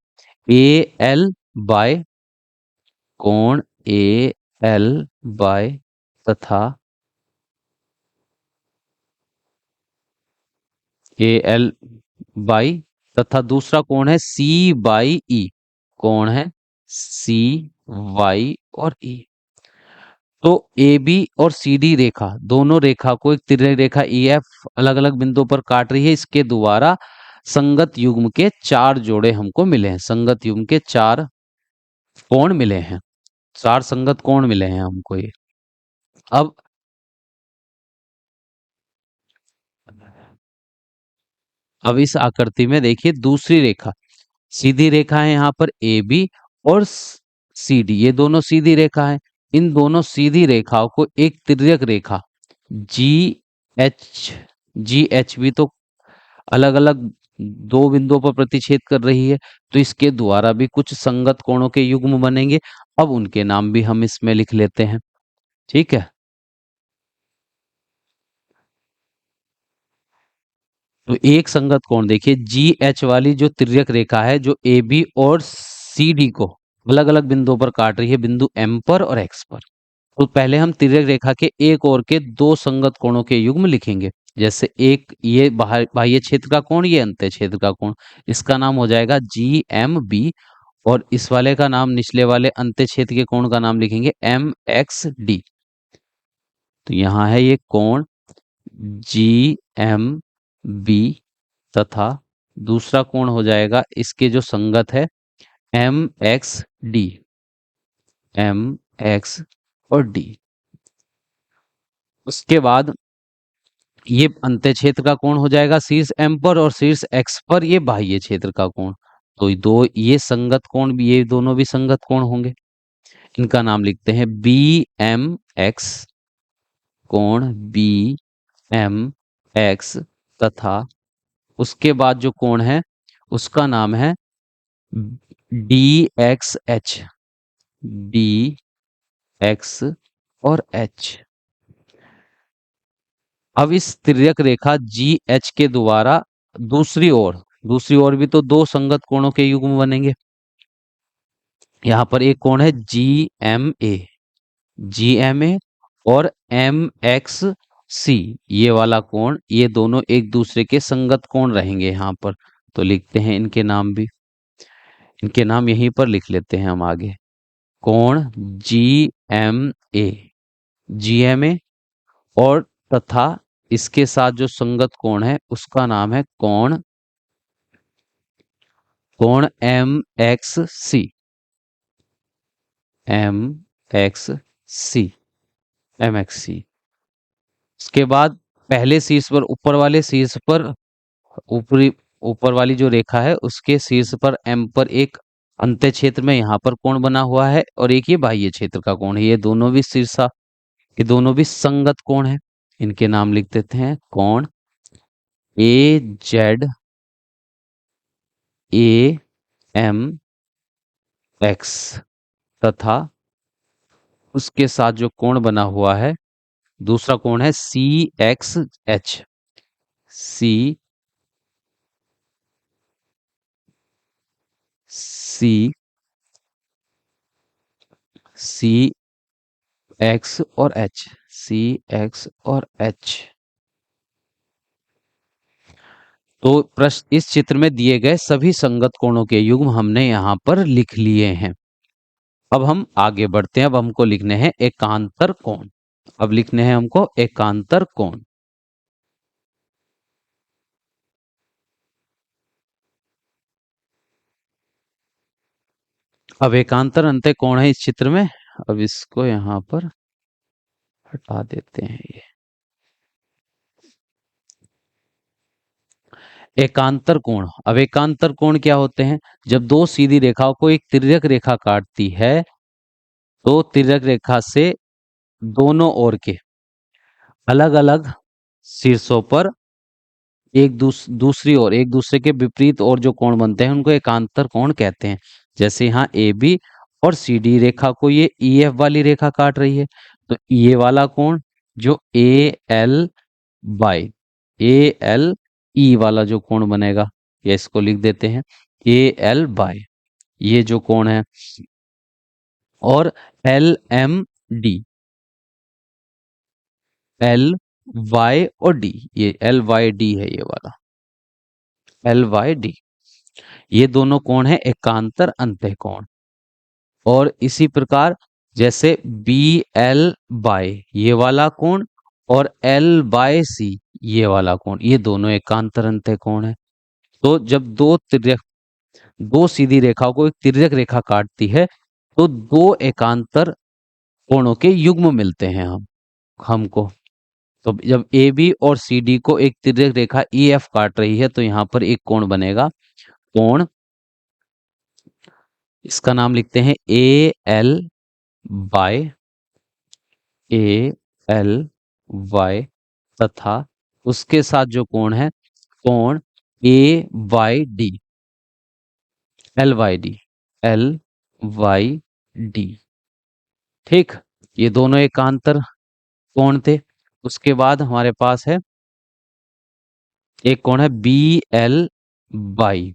ए एल बाय, कोण ए एल बाय, तथा ए एल बाई, तथा दूसरा कोण है सी बाई ई, कोण है सी वाई और ई। तो ए बी और सी डी रेखा, दोनों रेखा को एक तिर्यक रेखा ई एफ अलग अलग बिंदुओं पर काट रही है। इसके द्वारा संगत युग्म के 4 जोड़े हमको मिले हैं, संगत युग्म के 4 कोण मिले हैं, 4 संगत कोण मिले हैं हमको ये। अब इस आकृति में देखिए दूसरी रेखा, सीधी रेखा है यहाँ पर ए बी और सी डी, ये दोनों सीधी रेखा है। इन दोनों सीधी रेखाओं को एक तिर्यक रेखा जी एच, जी एच भी तो अलग अलग 2 बिंदुओं पर प्रतिच्छेद कर रही है, तो इसके द्वारा भी कुछ संगत कोणों के युग्म बनेंगे। अब उनके नाम भी हम इसमें लिख लेते हैं, ठीक है। तो एक संगत कोण देखिए जी एच वाली जो तिर्यक रेखा है, जो ए बी और सी डी को अलग अलग बिंदुओं पर काट रही है, बिंदु एम पर और एक्स पर। तो पहले हम तिर्यक रेखा के एक ओर के 2 संगत कोणों के युग्म लिखेंगे। जैसे एक ये बाह्य क्षेत्र का कोण, ये अंत्य क्षेत्र का कोण, इसका नाम हो जाएगा जी एम बी, और इस वाले का नाम, निचले वाले अंत्य क्षेत्र के कोण का नाम लिखेंगे एम एक्स डी। तो यहाँ है ये कोण जी एम बी, तथा दूसरा कोण हो जाएगा इसके जो संगत है M X D, M X और डी। उसके बाद ये अंत्य क्षेत्र का कोण हो जाएगा शीर्ष एम पर, और शीर्ष एक्स पर ये बाह्य क्षेत्र का कोण। तो ये संगत कोण भी, ये दोनों भी संगत कोण होंगे। इनका नाम लिखते हैं बी एम एक्स, कोण बी एम एक्स, तथा उसके बाद जो कोण है उसका नाम है D x H, D x और एच। अब इस तिर्यक रेखा जी एच के द्वारा दूसरी ओर भी तो 2 संगत कोणों के युग्म बनेंगे। यहां पर एक कोण है G M A, G M A और एम एक्स सी, ये वाला कोण, ये दोनों एक दूसरे के संगत कोण रहेंगे यहाँ पर। तो लिखते हैं इनके नाम भी, इनके नाम यहीं पर लिख लेते हैं हम आगे। कोण G M A, G M A, और तथा इसके साथ जो संगत कोण है उसका नाम है कोण M X C, M X C, M X सी। इसके बाद पहले शीर्ष पर, ऊपर वाले शीर्ष पर, ऊपरी ऊपर वाली जो रेखा है उसके शीर्ष पर एम पर एक अंत्य क्षेत्र में यहाँ पर कोण बना हुआ है, और एक ये बाह्य क्षेत्र का कोण है। ये दोनों भी शीर्षा, ये दोनों भी संगत कोण है। इनके नाम लिख देते हैं कोण ए जेड ए एम एक्स तथा उसके साथ जो कोण बना हुआ है, दूसरा कोण है सी एक्स एच। सी सी सी एक्स और एच। सी एक्स और एच। तो प्रश्न, इस चित्र में दिए गए सभी संगत कोणों के युग्म हमने यहां पर लिख लिए हैं। अब हम आगे बढ़ते हैं। अब हमको लिखने हैं एकांतर कोण। अब लिखने हैं हमको एकांतर कोण। अब एकांतर अंत्य कोण है इस चित्र में। अब इसको यहां पर हटा देते हैं। ये एकांतर कोण। अब एकांतर कोण क्या होते हैं? जब दो सीधी रेखाओं को एक तिर्यक रेखा काटती है तो तिर्यक रेखा से दोनों ओर के अलग अलग शीर्षों पर दूसरी ओर एक दूसरे के विपरीत और जो कोण बनते हैं उनको एकांतर कोण कहते हैं। जैसे यहाँ ए बी और सी डी रेखा को ये ई एफ वाली रेखा काट रही है, तो ये वाला कोण जो A L by A L E वाला जो कोण बनेगा, या इसको लिख देते हैं ए एल बाई ये जो कोण है, और L M D, L Y और डी, ये एल वाई डी है ये वाला, एल वाई डी, ये दोनों कोण है एकांतर अंतः कोण। और इसी प्रकार जैसे बी एल बाय ये वाला कोण और एल बाय सी ये वाला कोण, ये दोनों एकांतर अंतः कोण है। तो जब दो सीधी रेखाओं को एक तिर्यक रेखा काटती है तो दो एकांतर कोणों के युग्म मिलते हैं हमको। तो जब ए बी और सी डी को एक तिर्यक रेखा ई एफ काट रही है तो यहां पर एक कोण बनेगा, कोण, इसका नाम लिखते हैं A L Y A L Y, तथा उसके साथ जो कोण है कोण A Y D, L Y D, L Y D. ठीक, ये दोनों एकांतर कोण थे। उसके बाद हमारे पास है एक कोण है बी एल वाई,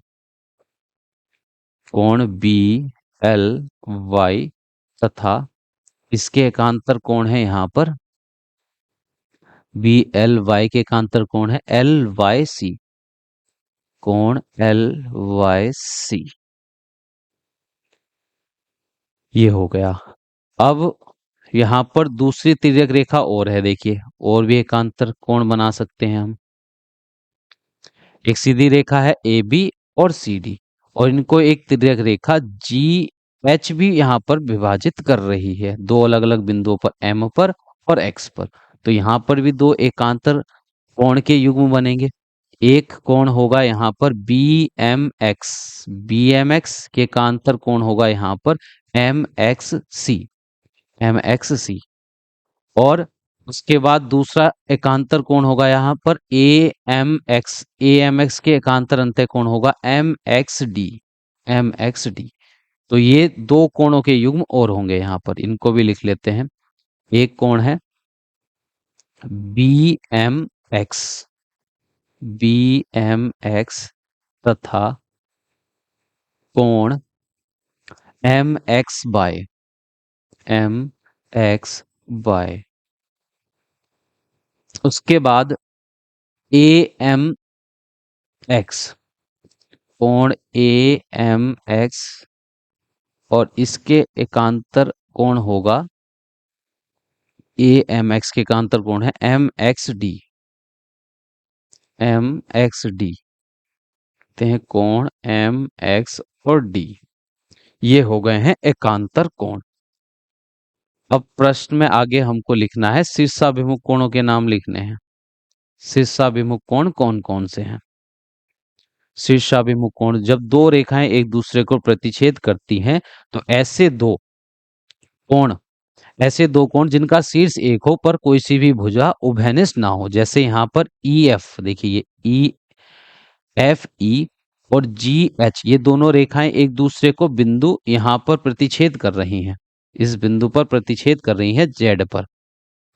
कोण बी एल वाई, तथा इसके एकांतर कोण है यहां पर बी एल वाई के एकांतर कोण है एल वाई सी, कोण एल वाई सी। ये हो गया। अब यहां पर दूसरी तिर्यक रेखा और है, देखिए, और भी एकांतर कोण बना सकते हैं हम। एक सीधी रेखा है ए बी और सी डी, और इनको एक तिर्यक रेखा जी एच भी यहां पर विभाजित कर रही है, दो अलग अलग बिंदुओं पर, एम पर और एक्स पर। तो यहां पर भी दो एकांतर कोण के युग्म बनेंगे। एक कोण होगा यहां पर B M X, B M X के एकांतर कोण होगा यहां पर M X C, M X C. और उसके बाद दूसरा एकांतर कोण होगा यहाँ पर A M X, A M X के एकांतर अंतः कोण होगा M X D, M X D. तो ये दो कोणों के युग्म और होंगे यहाँ पर, इनको भी लिख लेते हैं। एक कोण है B M X, B M X, तथा कोण M X Y, M X Y. उसके बाद ए एम एक्स, कोण ए एम एक्स, और इसके एकांतर कोण होगा ए एम एक्स के एकांतर कोण है M X D, M X D, कहते हैं कोण एम एक्स और डी। ये हो गए हैं एकांतर कोण। अब प्रश्न में आगे हमको लिखना है शीर्षाभिमुख कोणों के नाम लिखने हैं। शीर्षाभिमुख कोण कौन कौन से हैं? शीर्षाभिमुख कोण, जब दो रेखाएं एक दूसरे को प्रतिच्छेद करती हैं तो कोण ऐसे दो कोण जिनका शीर्ष एक हो पर कोई सी भी भुजा उभयनिष्ठ ना हो, जैसे यहां पर ई एफ, देखिए ये ई एफ ई और जी एच, ये दोनों रेखाएं एक दूसरे को बिंदु यहां पर प्रतिच्छेद कर रही हैं, इस बिंदु पर प्रतिच्छेद कर रही हैं जेड पर।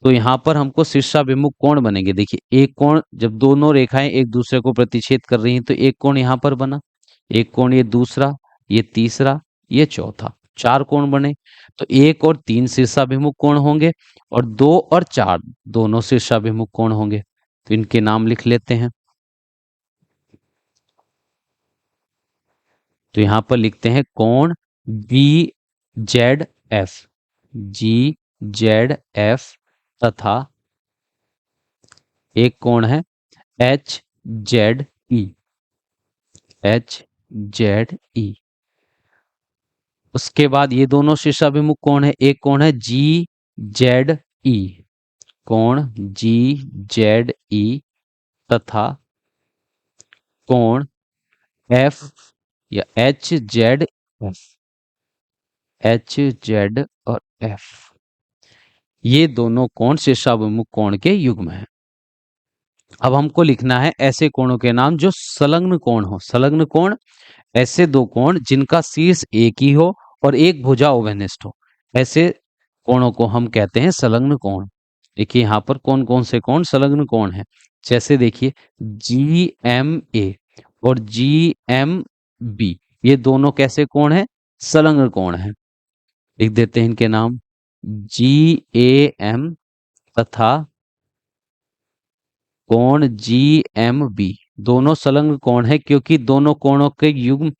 तो यहाँ पर हमको शीर्षाभिमुख कोण बनेंगे। देखिए एक कोण, जब दोनों रेखाएं एक दूसरे को प्रतिच्छेद कर रही हैं तो एक कोण यहाँ पर बना, एक कोण ये दूसरा, ये तीसरा, ये चौथा, चार कोण बने। तो एक और तीन शीर्षाभिमुख कोण होंगे और दो और चार दोनों शीर्षाभिमुख कोण होंगे। तो इनके नाम लिख लेते हैं। तो यहां पर लिखते हैं कोण बी जेड एफ, जी जेड एफ, तथा एक कोण है एच जेड ई, एच जेड ई। उसके बाद ये दोनों शीर्षाभिमुख कोण है, एक कोण है जी जेड ई, कोण जी जेड ई, तथा कोण एफ या H Z F, H Z और एफ, ये दोनों कोण शीर्षाभिमुख कोण के युग्म हैं। अब हमको लिखना है ऐसे कोणों के नाम जो संलग्न कोण हो। संलग्न कोण ऐसे दो कोण जिनका शीर्ष एक ही हो और एक भुजा उभयनिष्ठ हो, ऐसे कोणों को हम कहते हैं संलग्न कोण। देखिए यहाँ पर कौन कौन से कोण संलग्न कोण है। जैसे देखिए जी एम ए और जी एम बी, ये दोनों कैसे कोण है, संलग्न कोण है। लिख देते हैं इनके नाम, जी ए एम तथा कोण जी एम बी, दोनों संलग्न कोण है क्योंकि दोनों कोणों के युग्म,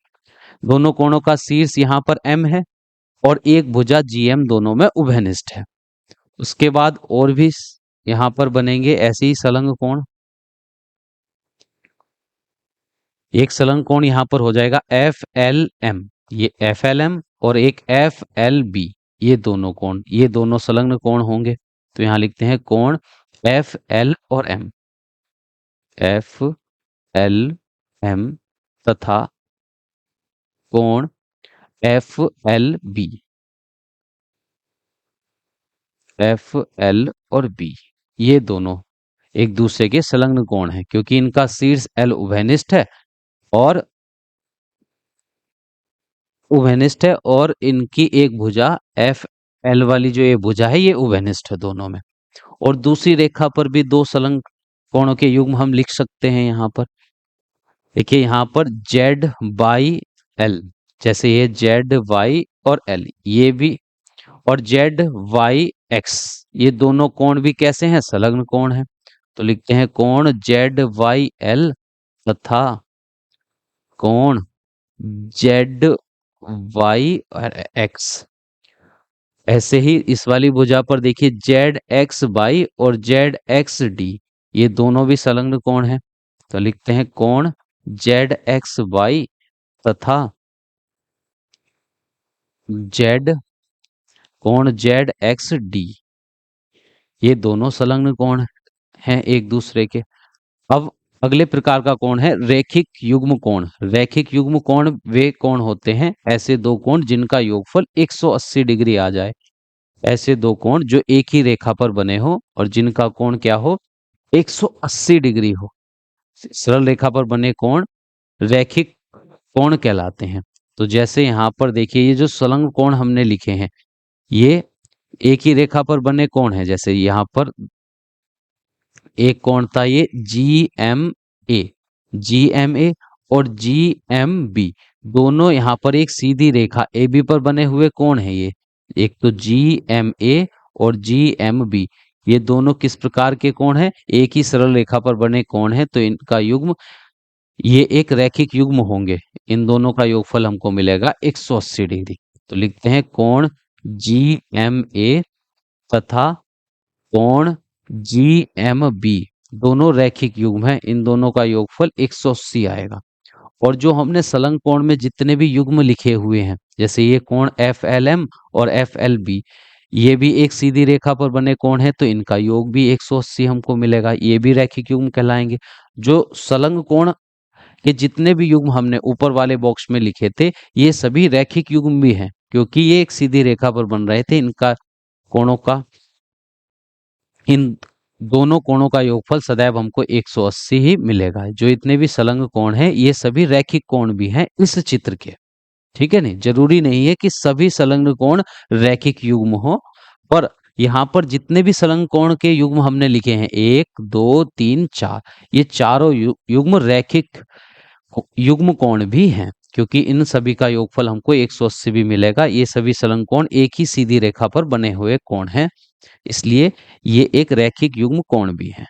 दोनों कोणों का शीर्ष यहाँ पर एम है और एक भुजा जी एम दोनों में उभयनिष्ठ है। उसके बाद और भी यहाँ पर बनेंगे ऐसे ही संलग्न कोण। एक संलग्न कोण यहाँ पर हो जाएगा एफ एल एम, ये एफ एल एम, और एक एफ एल बी, ये दोनों कोण, ये दोनों संलग्न कोण होंगे। तो यहाँ लिखते हैं कोण एफ एल और एम, एफ एल एम, तथा कोण F L B, F L और बी, ये दोनों एक दूसरे के संलग्न कोण हैं क्योंकि इनका शीर्ष एल उभयनिष्ठ है और इनकी एक भुजा एफ एल वाली जो ये भुजा है ये उभयनिष्ठ है दोनों में। और दूसरी रेखा पर भी दो संलग्न कोणों के युग्म हम लिख सकते हैं। यहाँ पर देखिए यहाँ पर जेड बाई एल, जैसे ये जेड वाई और एल, ये भी, और जेड वाई एक्स, ये दोनों कोण भी कैसे हैं, संलग्न कोण हैं। तो लिखते हैं कोण जेड वाई एल तथा कोण जेड वाई और एक्स। ऐसे ही इस वाली भुजा पर देखिए जेड एक्स बाई और जेड एक्स डी, ये दोनों भी संलग्न कोण हैं। तो लिखते हैं कोण जेड एक्स वाई तथा जेड, कोण जेड एक्स डी, ये दोनों संलग्न कोण हैं एक दूसरे के। अब अगले प्रकार का कोण है रैखिक युग्म कोण। रैखिक युग्म कोण वे कोण होते हैं, ऐसे दो कोण जिनका योगफल 180 डिग्री आ जाए। ऐसे दो कोण जो एक ही रेखा पर बने हो और जिनका कोण क्या हो, 180 डिग्री हो। सरल रेखा पर बने कोण रैखिक कोण कहलाते हैं। तो जैसे यहाँ पर देखिए ये जो संलग्न कोण हमने लिखे हैं, ये एक ही रेखा पर बने कोण है। जैसे यहाँ पर एक कोण था ये G M A, G M A और जी एम बी, दोनों यहाँ पर एक सीधी रेखा ए बी पर बने हुए कोण है ये। एक तो जी एम ए और जी एम बी, ये दोनों किस प्रकार के कोण है, एक ही सरल रेखा पर बने कोण है। तो इनका युग्म, ये एक रैखिक युग्म होंगे। इन दोनों का योगफल हमको मिलेगा 180 डिग्री। तो लिखते हैं कोण जी एम ए तथा कोण जी एम बी, दोनों रैखिक युग्म हैं, इन दोनों का योगफल 180 आएगा। और जो हमने संलग्न कोण में जितने भी युग्म लिखे हुए हैं, जैसे ये कोण एफ एल एम और एफ एल बी, ये भी एक सीधी रेखा पर बने कोण है, तो इनका योग भी 180 हमको मिलेगा, ये भी रैखिक युग्म कहलाएंगे। जो संलग्न कोण के जितने भी युग्म हमने ऊपर वाले बॉक्स में लिखे थे, ये सभी रैखिक युग्म भी हैं क्योंकि ये एक सीधी रेखा पर बन रहे थे। इनका कोणों का, इन दोनों कोणों का योगफल सदैव हमको 180 ही मिलेगा। जो इतने भी संलग्न कोण हैं ये सभी रैखिक कोण भी हैं इस चित्र के। ठीक है नहीं, जरूरी नहीं है कि सभी संलग्न कोण रैखिक युग्म हो, पर यहाँ पर जितने भी संलग्न कोण के युग्म हमने लिखे हैं 1 2 3 4, ये चारों युग्म रैखिक युग्म कोण भी हैं, क्योंकि इन सभी का योगफल हमको 180 भी मिलेगा। ये सभी संलग्न कोण एक ही सीधी रेखा पर बने हुए कोण हैं, इसलिए ये एक रैखिक युग्म कोण भी है।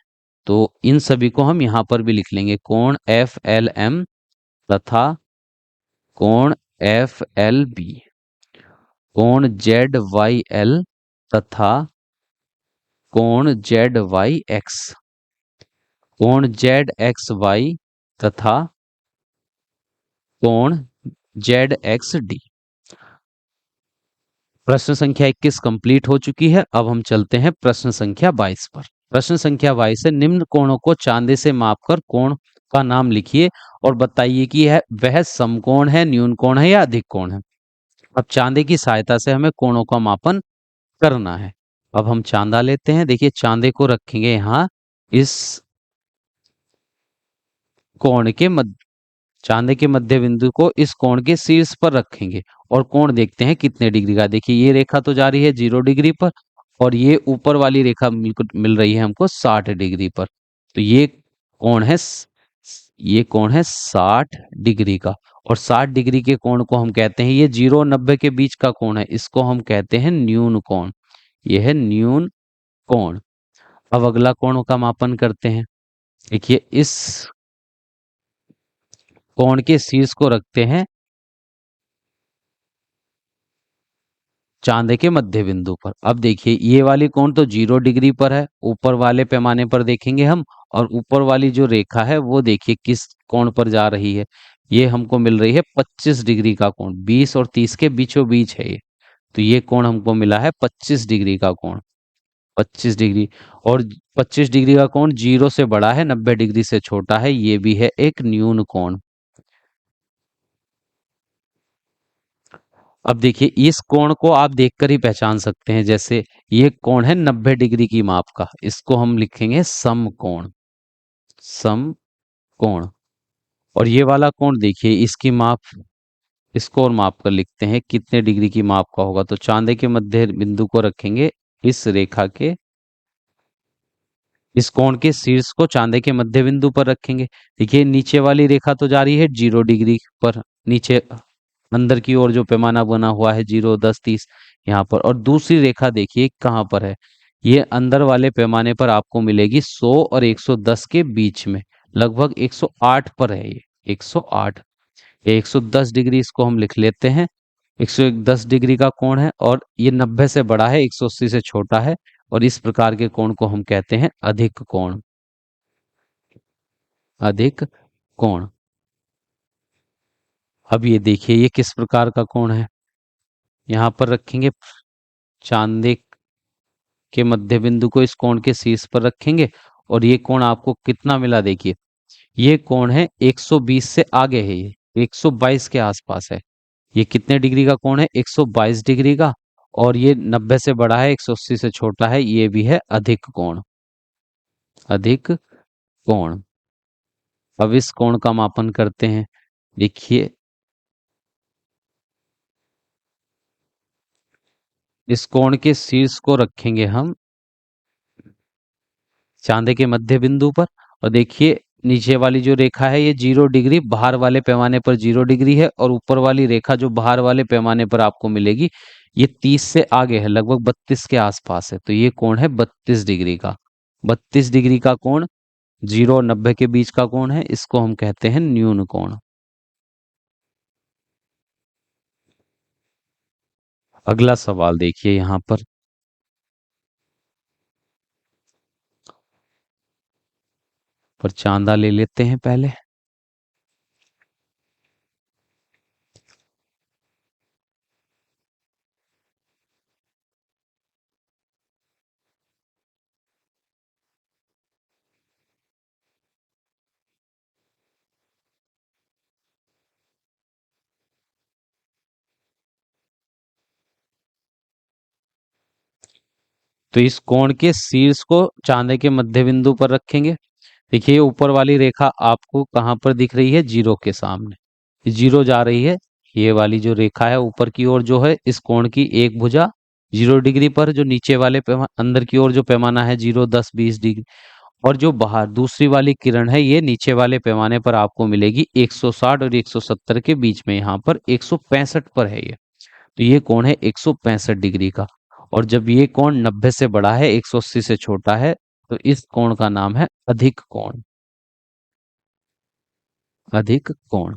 तो इन सभी को हम यहां पर भी लिख लेंगे, कोण एफ एल एम तथा कोण एफ एल बी, कोण जेड वाई एल तथा कोण जेड वाई एक्स, कोण जेड एक्स वाई तथा कोण जेड एक्स डी। प्रश्न संख्या 21 कंप्लीट हो चुकी है। अब हम चलते हैं प्रश्न संख्या 22 पर। प्रश्न संख्या 22 है, निम्न कोणों को चांदे से मापकर कोण का नाम लिखिए और बताइए कि यह वह समकोण है, न्यून कोण है या अधिक कोण है। अब चांदे की सहायता से हमें कोणों का मापन करना है। अब हम चांदा लेते हैं। देखिए चांदे को रखेंगे यहाँ इस कोण के मध्य, चांदे के मध्य बिंदु को इस कोण के शीर्ष पर रखेंगे और कोण देखते हैं कितने डिग्री का। देखिए ये रेखा तो जा रही है 0 डिग्री पर और ये ऊपर वाली रेखा मिल रही है हमको 60 डिग्री पर। तो ये कोण है ये कोण है 60 डिग्री का, और 60 डिग्री के कोण को हम कहते हैं, ये 0 और 90 के बीच का कोण है, इसको हम कहते हैं न्यून कोण। ये है न्यून कोण। अब अगला कोण का मापन करते हैं। देखिए इस कोण के शीर्ष को रखते हैं चांदे के मध्य बिंदु पर। अब देखिए ये वाली कोण तो 0 डिग्री पर है, ऊपर वाले पैमाने पर देखेंगे हम, और ऊपर वाली जो रेखा है वो देखिए किस कोण पर जा रही है। ये हमको मिल रही है 25 डिग्री का कोण, 20 और 30 के बीचों बीच है ये। तो ये कोण हमको मिला है 25 डिग्री का कोण, 25 डिग्री। और 25 डिग्री का कोण 0 से बड़ा है, 90 डिग्री से छोटा है, ये भी है एक न्यून कोण। अब देखिए इस कोण को आप देखकर ही पहचान सकते हैं, जैसे ये कोण है 90 डिग्री की माप का, इसको हम लिखेंगे समकोण, समकोण। और ये वाला कोण देखिए इसकी माप, इसको और माप कर लिखते हैं कितने डिग्री की माप का होगा। तो चांदे के मध्य बिंदु को रखेंगे इस रेखा के, इस कोण के शीर्ष को चांदे के मध्य बिंदु पर रखेंगे। देखिए नीचे वाली रेखा तो जा रही है 0 डिग्री पर, नीचे अंदर की ओर जो पैमाना बना हुआ है 0 10 30 यहाँ पर, और दूसरी रेखा देखिए कहाँ पर है, ये अंदर वाले पैमाने पर आपको मिलेगी 100 और 110 के बीच में, लगभग 108 पर है ये, 108 या 110 डिग्री, इसको हम लिख लेते हैं। 110 डिग्री का कोण है और ये 90 से बड़ा है, 180 से छोटा है, और इस प्रकार के कोण को हम कहते हैं अधिक कोण, अधिक कोण। अब ये देखिए ये किस प्रकार का कोण है, यहाँ पर रखेंगे चांदे के मध्य बिंदु को इस कोण के शीर्ष पर रखेंगे, और ये कोण आपको कितना मिला, देखिए ये कोण है 120 से आगे है, ये 122 के आसपास है। ये कितने डिग्री का कोण है, 122 डिग्री का, और ये 90 से बड़ा है, 180 से छोटा है, ये भी है अधिक कोण, अधिक कोण। अब इस कोण का मापन करते हैं। देखिए इस कोण के शीर्ष को रखेंगे हम चांदे के मध्य बिंदु पर, और देखिए नीचे वाली जो रेखा है ये 0 डिग्री, बाहर वाले पैमाने पर 0 डिग्री है, और ऊपर वाली रेखा जो बाहर वाले पैमाने पर आपको मिलेगी ये 30 से आगे है, लगभग 32 के आसपास है। तो ये कोण है 32 डिग्री का, 32 डिग्री का कोण 0 और 90 के बीच का कोण है, इसको हम कहते हैं न्यून कोण। अगला सवाल देखिए यहाँ पर चांदा ले लेते हैं पहले। तो इस कोण के शीर्ष को चांदे के मध्य बिंदु पर रखेंगे। देखिए ऊपर वाली रेखा आपको कहाँ पर दिख रही है, जीरो के सामने, जीरो जा रही है। ये वाली जो रेखा है ऊपर की ओर जो है, इस कोण की एक भुजा 0 डिग्री पर, जो नीचे वाले अंदर की ओर जो पैमाना है 0, 10, 20 डिग्री, और जो बाहर दूसरी वाली किरण है ये नीचे वाले पैमाने पर आपको मिलेगी 160 और 170 के बीच में, यहाँ पर 165 पर है ये। तो ये कोण है 165 डिग्री का। और जब ये कोण 90 से बड़ा है, 180 से छोटा है, तो इस कोण का नाम है अधिक कोण। अधिक कोण।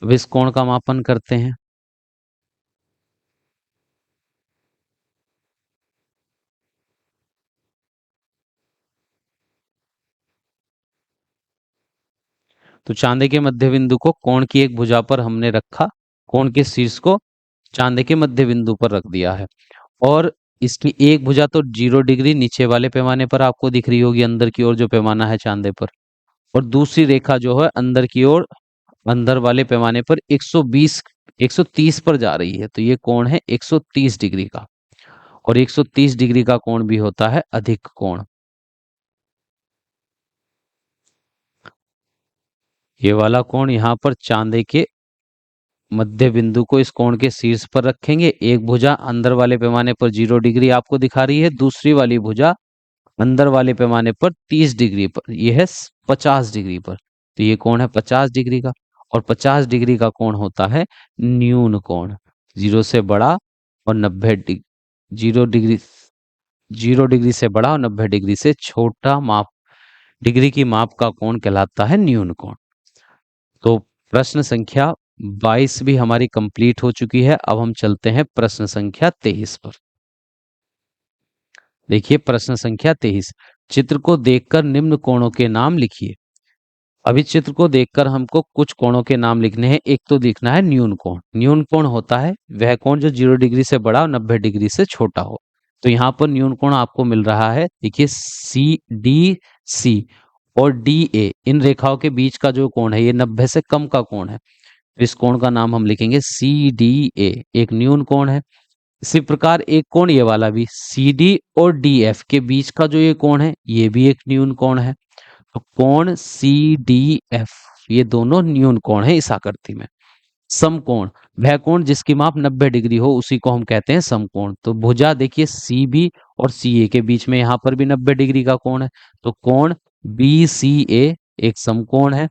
अब इस कोण का मापन करते हैं। तो चांदे के मध्य बिंदु को कोण की एक भुजा पर हमने रखा, कोण के शीर्ष को चांदे के मध्य बिंदु पर रख दिया है। और इसकी एक भुजा तो 0 डिग्री नीचे वाले पैमाने पर आपको दिख रही होगी, अंदर की ओर जो पैमाना है चांदे पर, और दूसरी रेखा जो है अंदर की ओर, अंदर वाले पैमाने पर 120 130 पर जा रही है। तो ये कोण है 130 डिग्री का। और 130 डिग्री का कोण भी होता है अधिक कोण। ये वाला कोण यहाँ पर चांदे के मध्य बिंदु को इस कोण के शीर्ष पर रखेंगे। एक भुजा अंदर वाले पैमाने पर 0 डिग्री आपको दिखा रही है, दूसरी वाली भुजा अंदर वाले पैमाने पर 30 डिग्री पर, यह है 50 डिग्री पर। तो ये कोण है 50 डिग्री का। और 50 डिग्री का कोण होता है न्यून कोण। 0 से बड़ा और 90 डिग्री, 0 डिग्री, 0 डिग्री से बड़ा और 90 डिग्री से छोटा माप, डिग्री की माप का कोण कहलाता है न्यून कोण। तो प्रश्न संख्या 22 भी हमारी कंप्लीट हो चुकी है। अब हम चलते हैं प्रश्न संख्या 23 पर। देखिए प्रश्न संख्या 23, चित्र को देखकर निम्न कोणों के नाम लिखिए। अभी चित्र को देखकर हमको कुछ कोणों के नाम लिखने हैं। एक तो लिखना है न्यून कोण। न्यून कोण होता है वह कोण जो 0 डिग्री से बड़ा और 90 डिग्री से छोटा हो। तो यहाँ पर न्यून कोण आपको मिल रहा है, देखिए सी डी सी और डी ए, इन रेखाओं के बीच का जो कोण है ये 90 से कम का कोण है। इस कोण का नाम हम लिखेंगे सी डी ए, एक न्यून कोण है। इसी प्रकार एक कोण ये वाला भी, सी डी और डी एफ के बीच का जो ये कोण है ये भी एक न्यून कोण है। तो कोण सी डी एफ, ये दोनों न्यून कोण है इस आकृति में। समकोण, वह कोण जिसकी माप 90 डिग्री हो उसी को हम कहते हैं समकोण। तो भुजा देखिए सी बी और सी ए के बीच में यहाँ पर भी 90 डिग्री का कोण है। तो कोण बी सी ए एक समकोण है।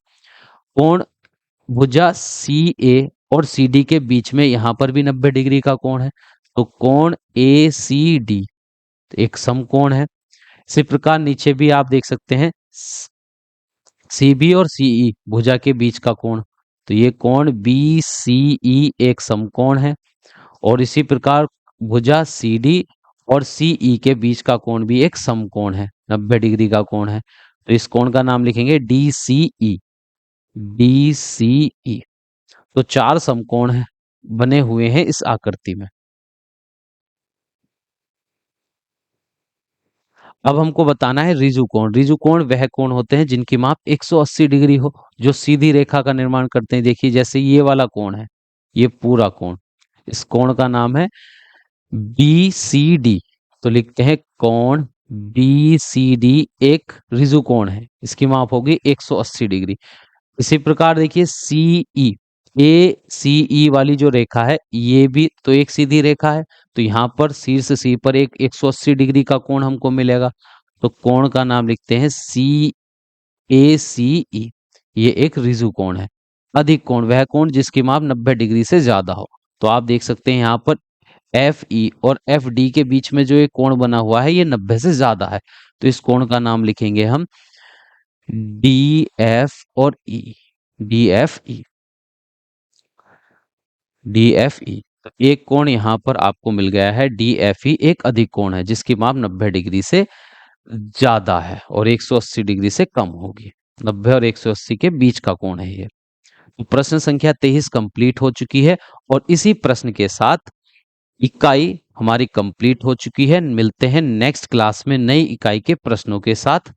कोण भुजा सी ए और सी डी के बीच में यहाँ पर भी 90 डिग्री का कोण है। तो कोण ए सी डी एक समकोण है। इसी प्रकार नीचे भी आप देख सकते हैं सी बी और सीई भुजा के बीच का कोण, तो ये कोण बी सी ई एक समकोण है। और इसी प्रकार भुजा सी डी और सीई के बीच का कोण भी एक समकोण है, 90 डिग्री का कोण है। तो इस कोण का नाम लिखेंगे डी सी ई। डी सी ई। तो चार समकोण है बने हुए हैं इस आकृति में। अब हमको बताना है रिजु कोण। रिजु कोण वह कोण होते हैं जिनकी माप 180 डिग्री हो, जो सीधी रेखा का निर्माण करते हैं। देखिए जैसे ये वाला कोण है, ये पूरा कोण, इस कोण का नाम है बी सी डी। तो लिखते हैं कोण बी सी डी एक रिजु कोण है, इसकी माप होगी 180 डिग्री। इसी प्रकार देखिए सीई, ए सीई वाली जो रेखा है ये भी तो एक सीधी रेखा है। तो यहाँ पर शीर्ष सी पर एक 180 डिग्री का कोण हमको मिलेगा। तो कोण का नाम लिखते हैं सी ए सी ई, ये एक रिजु कोण है। अधिक कोण वह कोण जिसकी माप 90 डिग्री से ज्यादा हो। तो आप देख सकते हैं यहाँ पर एफ ई और एफ डी के बीच में जो एक कोण बना हुआ है ये 90 से ज्यादा है। तो इस कोण का नाम लिखेंगे हम डी एफ और E, D F E, D F E. तो एक कोण यहां पर आपको मिल गया है डी एफ ई, एक अधिक कोण है जिसकी माप 90 डिग्री से ज्यादा है और 180 डिग्री से कम होगी। 90 और 180 के बीच का कोण है ये। तो प्रश्न संख्या 23 कंप्लीट हो चुकी है और इसी प्रश्न के साथ इकाई हमारी कंप्लीट हो चुकी है। मिलते हैं नेक्स्ट क्लास में नई इकाई के प्रश्नों के साथ।